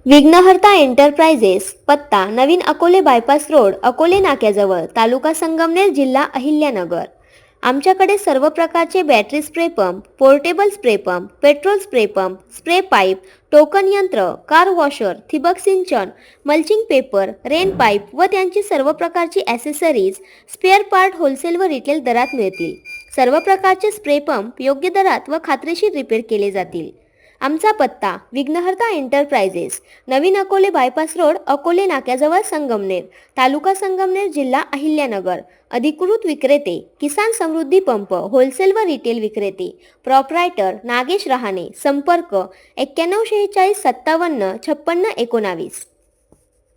विघ्नहर्ता एंटरप्राइजेस, पत्ता नवीन Akole bypass road, Akole नाक्याजवळ, तालुका संगमनेर, जिल्हा अहिल्यानगर. आमच्याकडे सर्व प्रकारचे battery spray pump, portable spray pump, petrol spray pump, spray pipe, token यंत्र, कार वॉशर, ठिबक सिंचन, मल्चिंग पेपर, रेन पाईप व त्यांची सर्व प्रकारची ॲसेसरीज, स्पेअर पार्ट होलसेल व रिटेल दरात मिळतील. सर्व प्रकारचे स्प्रे पंप योग्य दरात व खात्रीशीर रिपेअर केले जातील. आमचा पत्ता विघ्नहर्ता एंटरप्राइजेस, नवीन अकोले बायपास रोड, अकोले नाक्याजवळ, संगमनेर, तालुका संगमनेर, जिल्हा अहिल्यानगर. अधिकृत विक्रेते किसान समृद्धी पंप, होलसेल व रिटेल विक्रेते, प्रॉपरायटर नागेश रहाणे. संपर्क 9146 57 56 19.